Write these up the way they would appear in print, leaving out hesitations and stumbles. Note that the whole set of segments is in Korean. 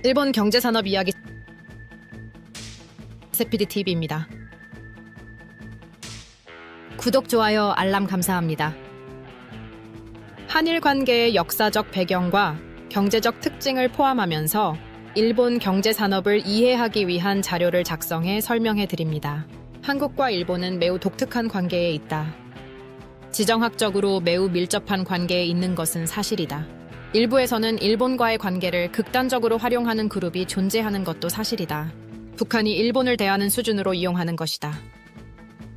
일본 경제산업 이야기 세피드TV입니다. 구독, 좋아요, 알람 감사합니다. 한일 관계의 역사적 배경과 경제적 특징을 포함하면서 일본 경제산업을 이해하기 위한 자료를 작성해 설명해 드립니다. 한국과 일본은 매우 독특한 관계에 있다. 지정학적으로 매우 밀접한 관계에 있는 것은 사실이다. 일부에서는 일본과의 관계를 극단적으로 활용하는 그룹이 존재하는 것도 사실이다. 북한이 일본을 대하는 수준으로 이용하는 것이다.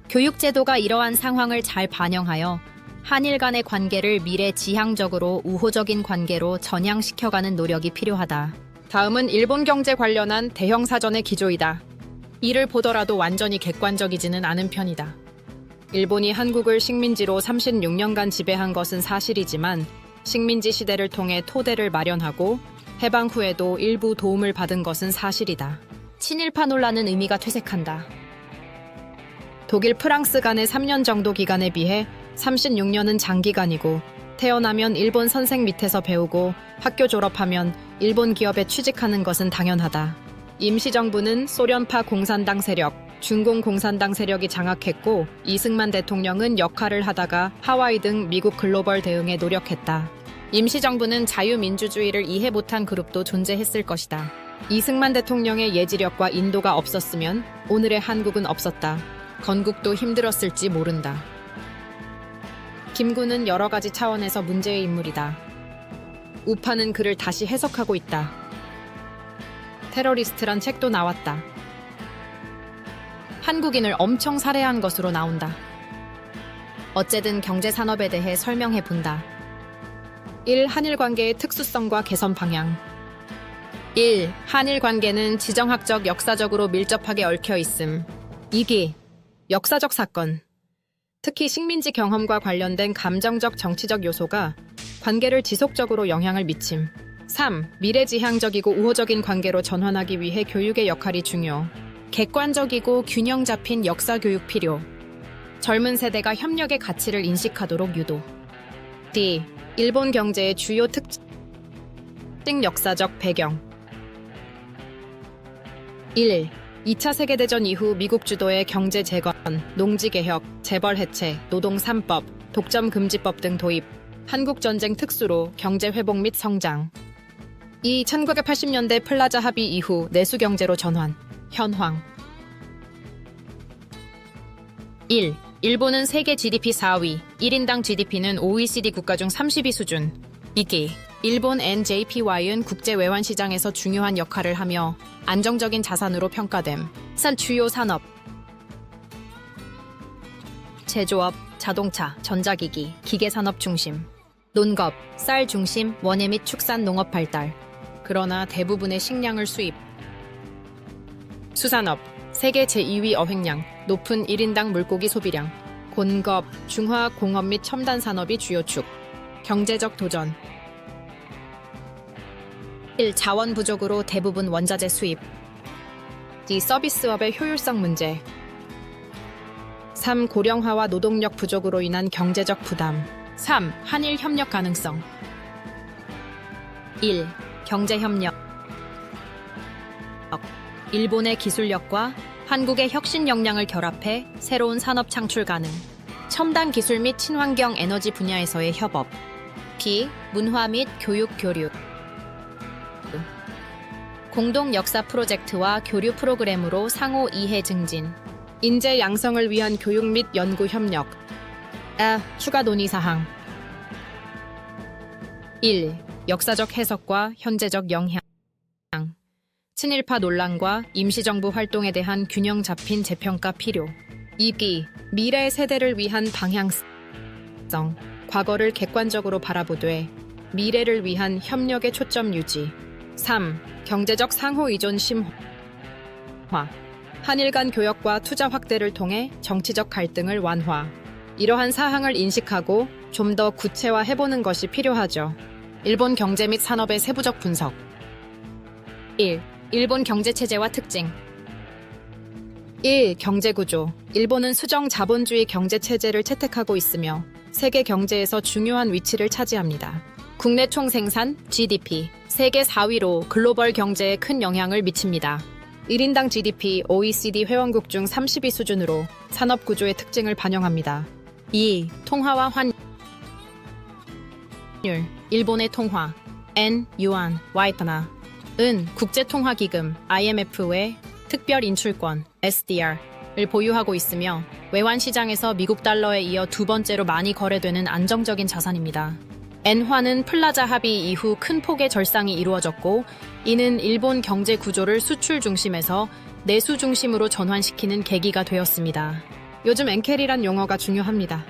교육제도가 이러한 상황을 잘 반영하여 한일 간의 관계를 미래지향적으로 우호적인 관계로 전향시켜가는 노력이 필요하다. 다음은 일본 경제 관련한 대형 사전의 기조이다. 이를 보더라도 완전히 객관적이지는 않은 편이다. 일본이 한국을 식민지로 36년간 지배한 것은 사실이지만 식민지 시대를 통해 토대를 마련하고 해방 후에도 일부 도움을 받은 것은 사실이다. 친일파 논란은 의미가 퇴색한다. 독일, 프랑스 간의 3년 정도 기간에 비해 36년은 장기간이고 태어나면 일본 선생 밑에서 배우고 학교 졸업하면 일본 기업에 취직하는 것은 당연하다. 임시정부는 소련파 공산당 세력, 중공 공산당 세력이 장악했고 이승만 대통령은 역할을 하다가 하와이 등 미국 글로벌 대응에 노력했다. 임시정부는 자유민주주의를 이해 못한 그룹도 존재했을 것이다. 이승만 대통령의 예지력과 인도가 없었으면 오늘의 한국은 없었다. 건국도 힘들었을지 모른다. 김구는 여러 가지 차원에서 문제의 인물이다. 우파는 그를 다시 해석하고 있다. 테러리스트란 책도 나왔다. 한국인을 엄청 살해한 것으로 나온다. 어쨌든 경제산업에 대해 설명해 본다. 1. 한일 관계의 특수성과 개선 방향. 1. 한일 관계는 지정학적, 역사적으로 밀접하게 얽혀 있음. 2기. 역사적 사건. 특히 식민지 경험과 관련된 감정적, 정치적 요소가 관계를 지속적으로 영향을 미침. 3. 미래지향적이고 우호적인 관계로 전환하기 위해 교육의 역할이 중요. 객관적이고 균형 잡힌 역사 교육 필요. 젊은 세대가 협력의 가치를 인식하도록 유도. D. 일본 경제의 주요 특징, 역사적 배경. 1. 2차 세계대전 이후 미국 주도의 경제 재건, 농지개혁, 재벌 해체, 노동 3법, 독점 금지법 등 도입, 한국전쟁 특수로 경제 회복 및 성장. 2. 1980년대 플라자 합의 이후 내수경제로 전환, 현황. 1. 일본은 세계 GDP 4위, 1인당 GDP는 OECD 국가 중 30위 수준. 2기. 일본 NJPY은 국제 외환 시장에서 중요한 역할을 하며 안정적인 자산으로 평가됨. 주요 산업. 제조업, 자동차, 전자기기, 기계산업 중심. 논업, 쌀 중심, 원예 및 축산 농업 발달. 그러나 대부분의 식량을 수입. 수산업, 세계 제2위 어획량, 높은 1인당 물고기 소비량. 곤업, 중화학 공업 및 첨단 산업이 주요 축. 경제적 도전. 1. 자원 부족으로 대부분 원자재 수입. 2. 서비스업의 효율성 문제. 3. 고령화와 노동력 부족으로 인한 경제적 부담. 3. 한일 협력 가능성. 1. 경제협력. 일본의 기술력과 한국의 혁신 역량을 결합해 새로운 산업 창출 가능. 첨단 기술 및 친환경 에너지 분야에서의 협업. B. 문화 및 교육 교류. 공동 역사 프로젝트와 교류 프로그램으로 상호 이해 증진. 인재 양성을 위한 교육 및 연구 협력. 추가 논의 사항. 1. 역사적 해석과 현재적 영향. 친일파 논란과 임시정부 활동에 대한 균형 잡힌 재평가 필요. 2기. 미래 세대를 위한 방향성. 과거를 객관적으로 바라보되 미래를 위한 협력의 초점 유지. 3. 경제적 상호 의존 심화. 한일 간 교역과 투자 확대를 통해 정치적 갈등을 완화. 이러한 사항을 인식하고 좀 더 구체화해보는 것이 필요하죠. 일본 경제 및 산업의 세부적 분석. 1. 일본 경제체제와 특징. 1. 경제구조. 일본은 수정 자본주의 경제체제를 채택하고 있으며 세계 경제에서 중요한 위치를 차지합니다. 국내 총생산 GDP 세계 4위로 글로벌 경제에 큰 영향을 미칩니다. 1인당 GDP OECD 회원국 중 30위 수준으로 산업 구조의 특징을 반영합니다. 2. 통화와 환율. 일본의 통화 엔, 유안, 와이타나 은 국제통화기금 IMF의 특별 인출권 SDR을 보유하고 있으며 외환 시장에서 미국 달러에 이어 두 번째로 많이 거래되는 안정적인 자산입니다. 엔화는 플라자 합의 이후 큰 폭의 절상이 이루어졌고 이는 일본 경제 구조를 수출 중심에서 내수 중심으로 전환시키는 계기가 되었습니다. 요즘 엔켈이란 용어가 중요합니다.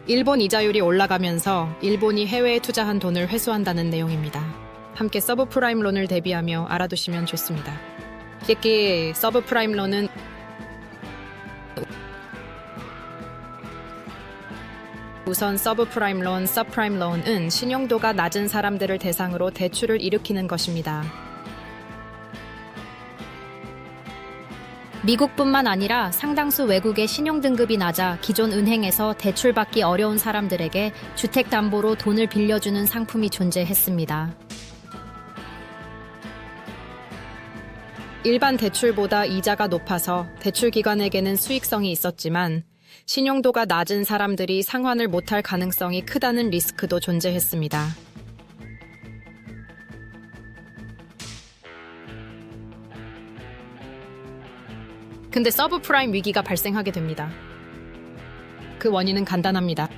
일본 이자율이 올라가면서 일본이 해외에 투자한 돈을 회수한다는 내용입니다. 함께 서브프라임 론을 대비하며 알아두시면 좋습니다. 특히 서브프라임 론은 우선 서브프라임 론, 서프라임 론은 신용도가 낮은 사람들을 대상으로 대출을 일으키는 것입니다. 미국뿐만 아니라 상당수 외국의 신용등급이 낮아 기존 은행에서 대출받기 어려운 사람들에게 주택담보로 돈을 빌려주는 상품이 존재했습니다. 일반 대출보다 이자가 높아서 대출기관에게는 수익성이 있었지만 신용도가 낮은 사람들이 상환을 못할 가능성이 크다는 리스크도 존재했습니다. 근데 서브프라임 위기가 발생하게 됩니다. 그 원인은 간단합니다.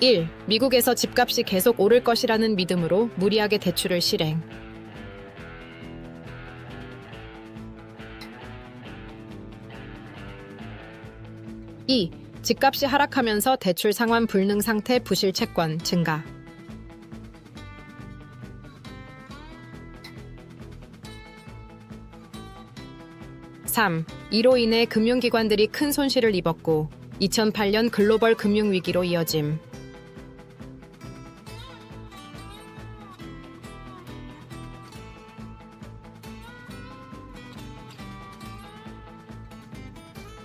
1. 미국에서 집값이 계속 오를 것이라는 믿음으로 무리하게 대출을 실행. 2. 집값이 하락하면서 대출 상환 불능 상태 부실 채권 증가. 3. 이로 인해 금융기관들이 큰 손실을 입었고 2008년 글로벌 금융위기로 이어짐.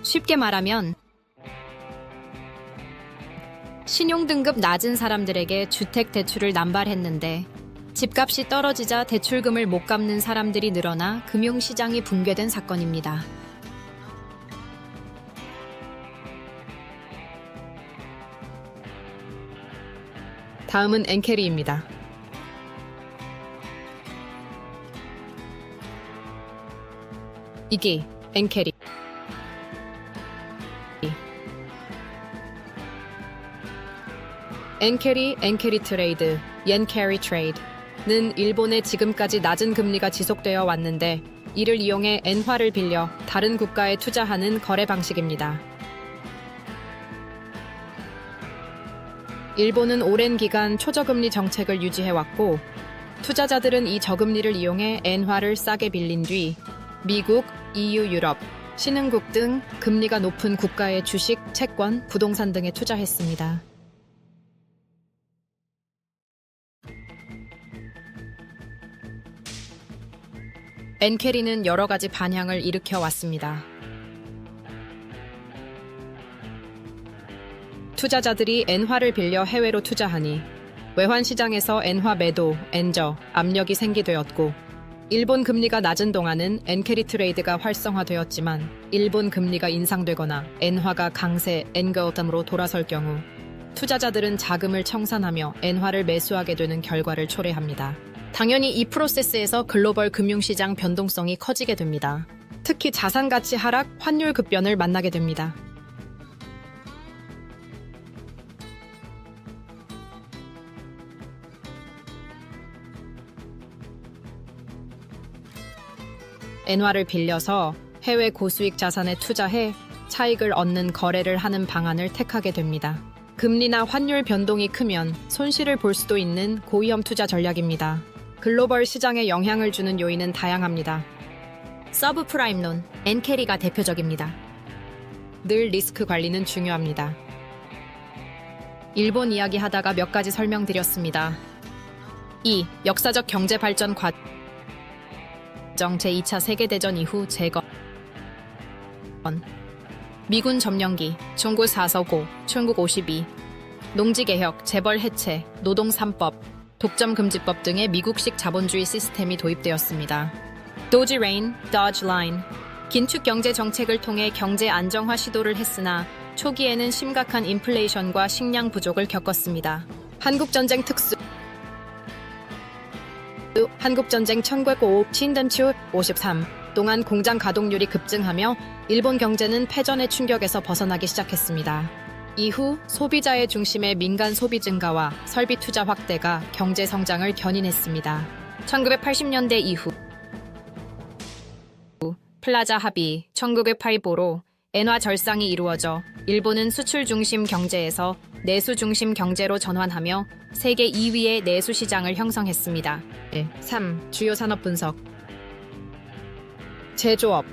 쉽게 말하면 신용등급 낮은 사람들에게 주택 대출을 남발했는데 집값이 떨어지자 대출금을 못 갚는 사람들이 늘어나 금융시장이 붕괴된 사건입니다. 다음은 엔캐리입니다. 이기 엔캐리. 엔캐리 트레이드, 옌캐리 트레이드는 일본의 지금까지 낮은 금리가 지속되어 왔는데 이를 이용해 엔화를 빌려 다른 국가에 투자하는 거래 방식입니다. 일본은 오랜 기간 초저금리 정책을 유지해왔고 투자자들은 이 저금리를 이용해 엔화를 싸게 빌린 뒤 미국, EU, 유럽, 신흥국 등 금리가 높은 국가의 주식, 채권, 부동산 등에 투자했습니다. 엔캐리는 여러 가지 반향을 일으켜 왔습니다. 투자자들이 엔화를 빌려 해외로 투자하니 외환 시장에서 엔화 매도, 엔저, 압력이 생기되었고 일본 금리가 낮은 동안은 엔캐리 트레이드가 활성화되었지만 일본 금리가 인상되거나 엔화가 강세, 엔거tam으로 돌아설 경우 투자자들은 자금을 청산하며 엔화를 매수하게 되는 결과를 초래합니다. 당연히 이 프로세스에서 글로벌 금융시장 변동성이 커지게 됩니다. 특히 자산가치 하락, 환율 급변을 만나게 됩니다. 엔화를 빌려서 해외 고수익 자산에 투자해 차익을 얻는 거래를 하는 방안을 택하게 됩니다. 금리나 환율 변동이 크면 손실을 볼 수도 있는 고위험 투자 전략입니다. 글로벌 시장에 영향을 주는 요인은 다양합니다. 서브프라임 론, 엔캐리가 대표적입니다. 늘 리스크 관리는 중요합니다. 일본 이야기 하다가 몇 가지 설명드렸습니다. 2. 역사적 경제 발전 과정 제2차 세계대전 이후 재건 미군 점령기, 총구 사서고, 1952, 농지개혁, 재벌 해체, 노동 3법, 독점 금지법 등의 미국식 자본주의 시스템이 도입되었습니다. 도지 레인, 도지 라인, 긴축 경제 정책을 통해 경제 안정화 시도를 했으나 초기에는 심각한 인플레이션과 식량 부족을 겪었습니다. 한국전쟁 특수 한국전쟁 1905 친단추 53 동안 공장 가동률이 급증하며 일본 경제는 패전의 충격에서 벗어나기 시작했습니다. 이후 소비자의 중심의 민간 소비 증가와 설비 투자 확대가 경제 성장을 견인했습니다. 1980년대 이후 플라자 합의 1985로 엔화 절상이 이루어져 일본은 수출 중심 경제에서 내수 중심 경제로 전환하며 세계 2위의 내수 시장을 형성했습니다. 3. 주요 산업 분석. 제조업.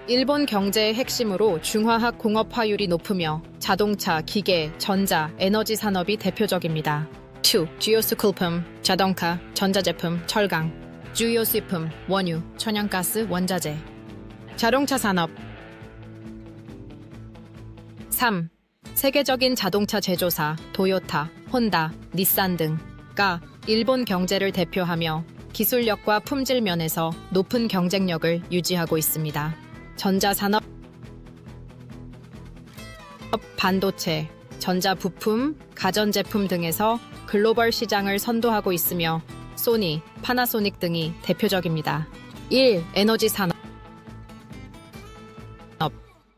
일본 경제의 핵심으로 중화학 공업화율이 높으며 자동차, 기계, 전자, 에너지 산업이 대표적입니다. 2. 주요 수출품, 자동차, 전자제품, 철강, 주요 수입품, 원유, 천연가스, 원자재. 자동차 산업. 3. 세계적인 자동차 제조사, 도요타, 혼다, 닛산 등가 일본 경제를 대표하며 기술력과 품질 면에서 높은 경쟁력을 유지하고 있습니다. 전자산업, 반도체, 전자부품, 가전제품 등에서 글로벌 시장을 선도하고 있으며 소니, 파나소닉 등이 대표적입니다. 1. 에너지 산업.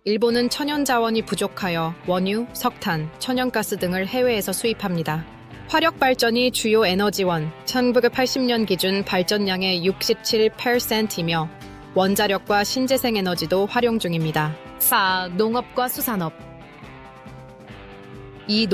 일본은 천연 자원이 부족하여 원유, 석탄, 천연가스 등을 해외에서 수입합니다. 화력 발전이 주요 에너지원, 1980년 기준 발전량의 67%이며 원자력과 신재생 에너지도 활용 중입니다. 4. 농업과 수산업. 이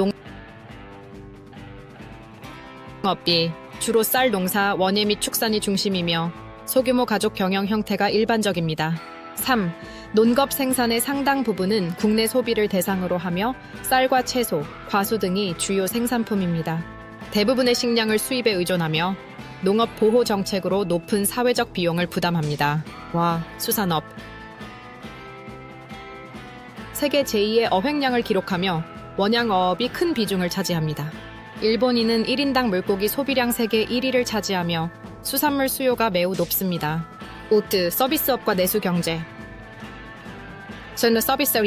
농업이 주로 쌀 농사, 원예 및 축산이 중심이며 소규모 가족 경영 형태가 일반적입니다. 3. 논겁 생산의 상당 부분은 국내 소비를 대상으로 하며 쌀과 채소, 과수 등이 주요 생산품입니다. 대부분의 식량을 수입에 의존하며 농업 보호 정책으로 높은 사회적 비용을 부담합니다. 수산업. 세계 제2의 어획량을 기록하며 원양어업이 큰 비중을 차지합니다. 일본인은 1인당 물고기 소비량 세계 1위를 차지하며 수산물 수요가 매우 높습니다. 5. 서비스업과 내수 경제. 서비스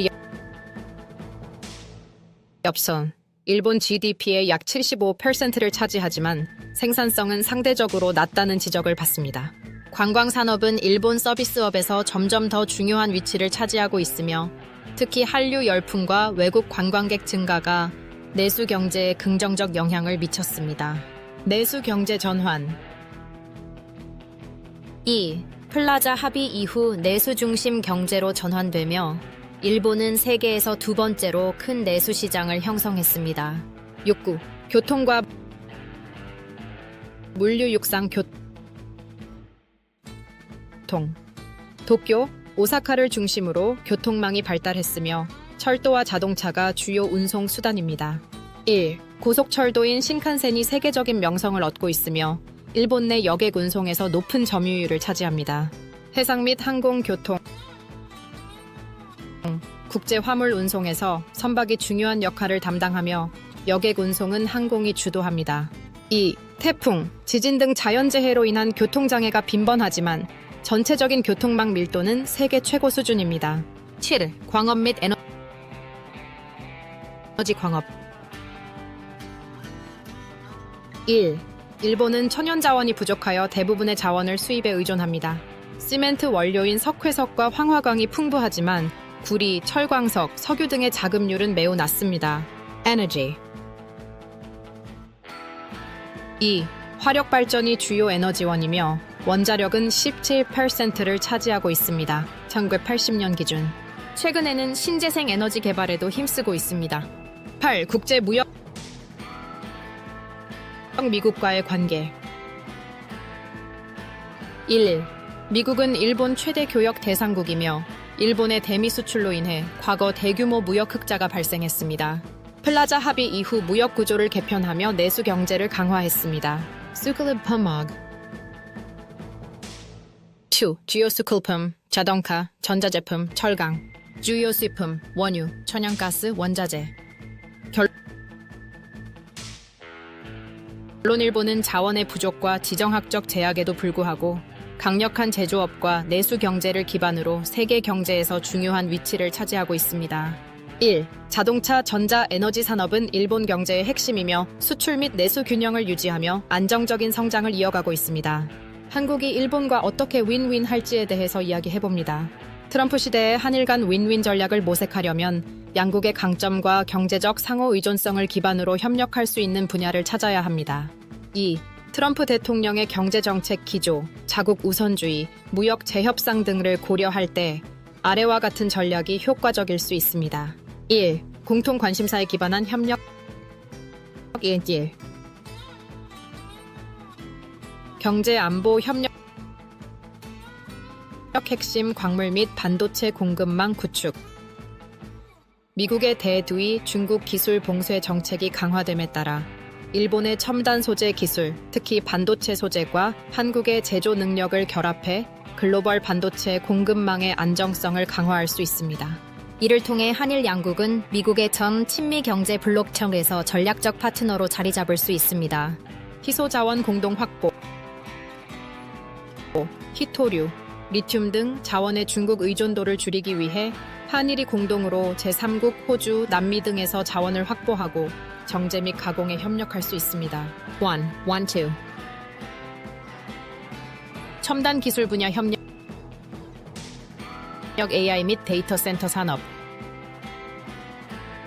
엽선. 일본 GDP의 약 75%를 차지하지만 생산성은 상대적으로 낮다는 지적을 받습니다. 관광산업은 일본 서비스업에서 점점 더 중요한 위치를 차지하고 있으며 특히 한류 열풍과 외국 관광객 증가가 내수 경제에 긍정적 영향을 미쳤습니다. 내수 경제 전환. 2. 플라자 합의 이후 내수 중심 경제로 전환되며 일본은 세계에서 두 번째로 큰 내수 시장을 형성했습니다. 6. 교통과 물류 육상 교통. 도쿄, 오사카를 중심으로 교통망이 발달했으며 철도와 자동차가 주요 운송 수단입니다. 1. 고속철도인 신칸센이 세계적인 명성을 얻고 있으며 일본 내 여객 운송에서 높은 점유율을 차지합니다. 해상 및 항공 교통, 국제 화물 운송에서 선박이 중요한 역할을 담당하며 여객 운송은 항공이 주도합니다. 2. 태풍, 지진 등 자연재해로 인한 교통장애가 빈번하지만 전체적인 교통망 밀도는 세계 최고 수준입니다. 7. 광업 및 에너지 광업. 1. 일본은 천연자원이 부족하여 대부분의 자원을 수입에 의존합니다. 시멘트 원료인 석회석과 황화광이 풍부하지만 구리, 철광석, 석유 등의 자급률은 매우 낮습니다. 에너지. 2. 화력 발전이 주요 에너지원이며 원자력은 17%를 차지하고 있습니다. 1980년 기준. 최근에는 신재생 에너지 개발에도 힘쓰고 있습니다. 8. 국제 무역 미국과의 관계. 1. 미국은 일본 최대 교역 대상국이며 일본의 대미 수출로 인해 과거 대규모 무역 흑자가 발생했습니다. 플라자 합의 이후 무역 구조를 개편하며 내수 경제를 강화했습니다. 수클립 파막. 2. 주요 수출품, 자동차, 전자제품, 철강, 주요 수입품, 원유, 천연가스, 원자재. 결론 일본은 자원의 부족과 지정학적 제약에도 불구하고 강력한 제조업과 내수 경제를 기반으로 세계 경제에서 중요한 위치를 차지하고 있습니다. 1. 자동차, 전자, 에너지 산업은 일본 경제의 핵심이며 수출 및 내수 균형을 유지하며 안정적인 성장을 이어가고 있습니다. 한국이 일본과 어떻게 윈윈 할지에 대해서 이야기해봅니다. 트럼프 시대의 한일 간 윈윈 전략을 모색하려면 양국의 강점과 경제적 상호 의존성을 기반으로 협력할 수 있는 분야를 찾아야 합니다. 2. 트럼프 대통령의 경제정책 기조, 자국 우선주의, 무역 재협상 등을 고려할 때 아래와 같은 전략이 효과적일 수 있습니다. 1. 공통 관심사에 기반한 협력. 1. 경제 안보 협력. 핵심 광물 및 반도체 공급망 구축. 미국의 대두의 중국 기술 봉쇄 정책이 강화됨에 따라 일본의 첨단 소재 기술, 특히 반도체 소재과 한국의 제조 능력을 결합해 글로벌 반도체 공급망의 안정성을 강화할 수 있습니다. 이를 통해 한일 양국은 미국의 전 친미 경제 블록청에서 전략적 파트너로 자리 잡을 수 있습니다. 희소 자원 공동 확보. 희토류, 리튬 등 자원의 중국 의존도를 줄이기 위해 한일이 공동으로 제3국 호주, 남미 등에서 자원을 확보하고 정제 및 가공에 협력할 수 있습니다. 1. 첨단 기술 분야 협력. AI 및 데이터 센터 산업.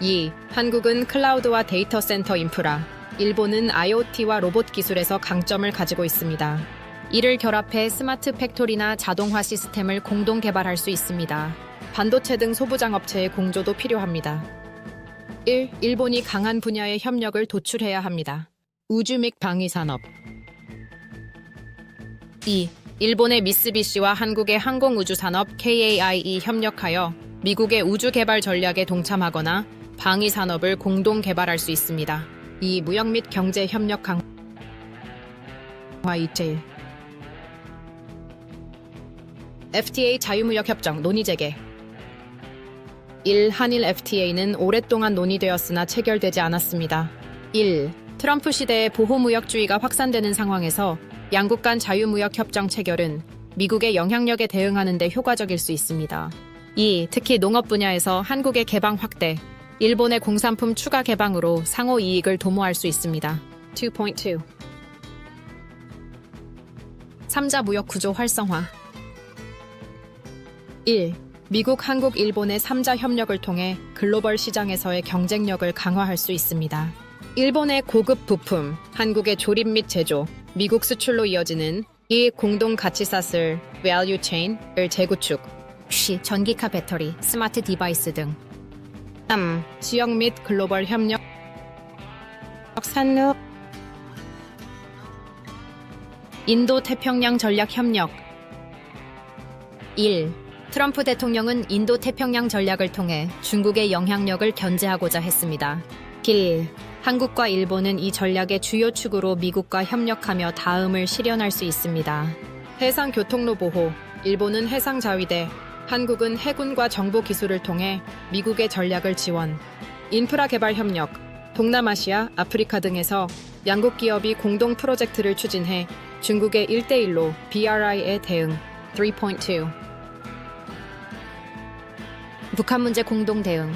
2. 한국은 클라우드와 데이터 센터 인프라, 일본은 IoT와 로봇 기술에서 강점을 가지고 있습니다. 이를 결합해 스마트 팩토리나 자동화 시스템을 공동 개발할 수 있습니다. 반도체 등 소부장 업체의 공조도 필요합니다. 1. 일본이 강한 분야의 협력을 도출해야 합니다. 우주 및 방위 산업. 2. 일본의 미쓰비시와 한국의 항공우주 산업 KAIE 협력하여 미국의 우주 개발 전략에 동참하거나 방위 산업을 공동 개발할 수 있습니다. 2. 무역 및 경제 협력 강화. 2. FTA 자유무역 협정 논의 재개. 1. 한일 FTA는 오랫동안 논의되었으나 체결되지 않았습니다. 1. 트럼프 시대의 보호무역주의가 확산되는 상황에서 양국 간 자유무역 협정 체결은 미국의 영향력에 대응하는 데 효과적일 수 있습니다. 2. 특히 농업 분야에서 한국의 개방 확대, 일본의 공산품 추가 개방으로 상호 이익을 도모할 수 있습니다. 2.2. 3자 무역 구조 활성화. 1. 미국, 한국, 일본의 3자 협력을 통해 글로벌 시장에서의 경쟁력을 강화할 수 있습니다. 일본의 고급 부품, 한국의 조립 및 제조, 미국 수출로 이어지는 이 공동 가치사슬 (value chain)을 재구축. 전기카 배터리, 스마트 디바이스 등. 3. 지역 및 글로벌 협력. 산업. 인도 태평양 전략 협력. 1. 트럼프 대통령은 인도 태평양 전략을 통해 중국의 영향력을 견제하고자 했습니다. 1. 한국과 일본은 이 전략의 주요 축으로 미국과 협력하며 다음을 실현할 수 있습니다. 해상 교통로 보호, 일본은 해상 자위대, 한국은 해군과 정보 기술을 통해 미국의 전략을 지원. 인프라 개발 협력, 동남아시아, 아프리카 등에서 양국 기업이 공동 프로젝트를 추진해 중국의 1대1로 BRI에 대응. 3.2. 북한 문제 공동 대응.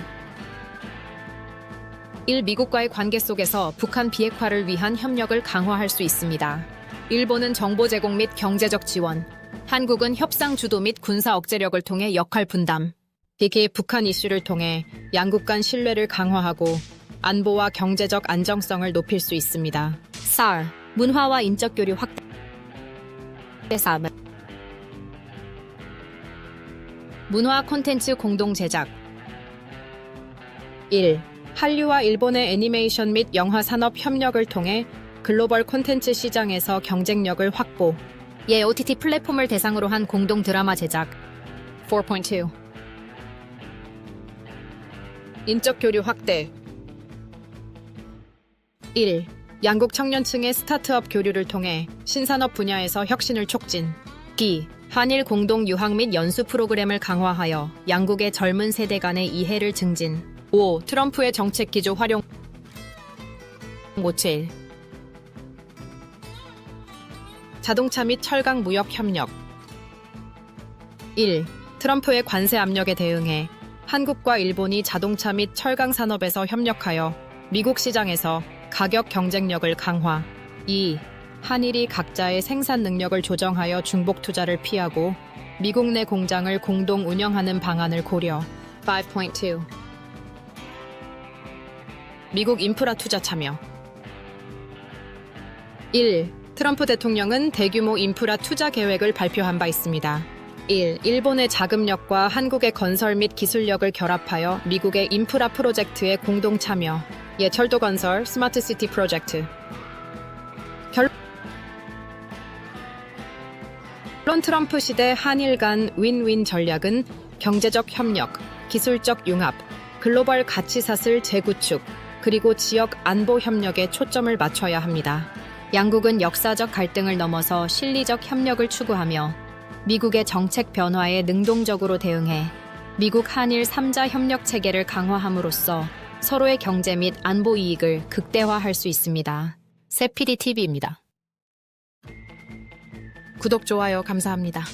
1. 미국과의 관계 속에서 북한 비핵화를 위한 협력을 강화할 수 있습니다. 일본은 정보 제공 및 경제적 지원, 한국은 협상 주도 및 군사 억제력을 통해 역할 분담. 이게 북한 이슈를 통해 양국 간 신뢰를 강화하고 안보와 경제적 안정성을 높일 수 있습니다. 4. 문화와 인적 교류 확대. 3. 문화 콘텐츠 공동 제작. 1. 한류와 일본의 애니메이션 및 영화 산업 협력을 통해 글로벌 콘텐츠 시장에서 경쟁력을 확보. OTT 플랫폼을 대상으로 한 공동 드라마 제작. 4.2. 인적 교류 확대. 1. 양국 청년층의 스타트업 교류를 통해 신산업 분야에서 혁신을 촉진. 2. 한일 공동 유학 및 연수 프로그램을 강화하여 양국의 젊은 세대 간의 이해를 증진. 5. 트럼프의 정책 기조 활용 5.7 자동차 및 철강 무역 협력 1. 트럼프의 관세 압력에 대응해 한국과 일본이 자동차 및 철강 산업에서 협력하여 미국 시장에서 가격 경쟁력을 강화. 2. 한일이 각자의 생산 능력을 조정하여 중복 투자를 피하고 미국 내 공장을 공동 운영하는 방안을 고려. 5.2 미국 인프라 투자 참여 1. 트럼프 대통령은 대규모 인프라 투자 계획을 발표한 바 있습니다. 1. 일본의 자금력과 한국의 건설 및 기술력을 결합하여 미국의 인프라 프로젝트에 공동 참여. 예, 철도 건설, 스마트 시티 프로젝트. 결론 트럼프 시대 한일 간 윈윈 전략은 경제적 협력, 기술적 융합, 글로벌 가치사슬 재구축, 그리고 지역 안보 협력에 초점을 맞춰야 합니다. 양국은 역사적 갈등을 넘어서 실리적 협력을 추구하며 미국의 정책 변화에 능동적으로 대응해 미국 한일 3자 협력 체계를 강화함으로써 서로의 경제 및 안보 이익을 극대화할 수 있습니다. 세피디 TV입니다. 구독, 좋아요 감사합니다.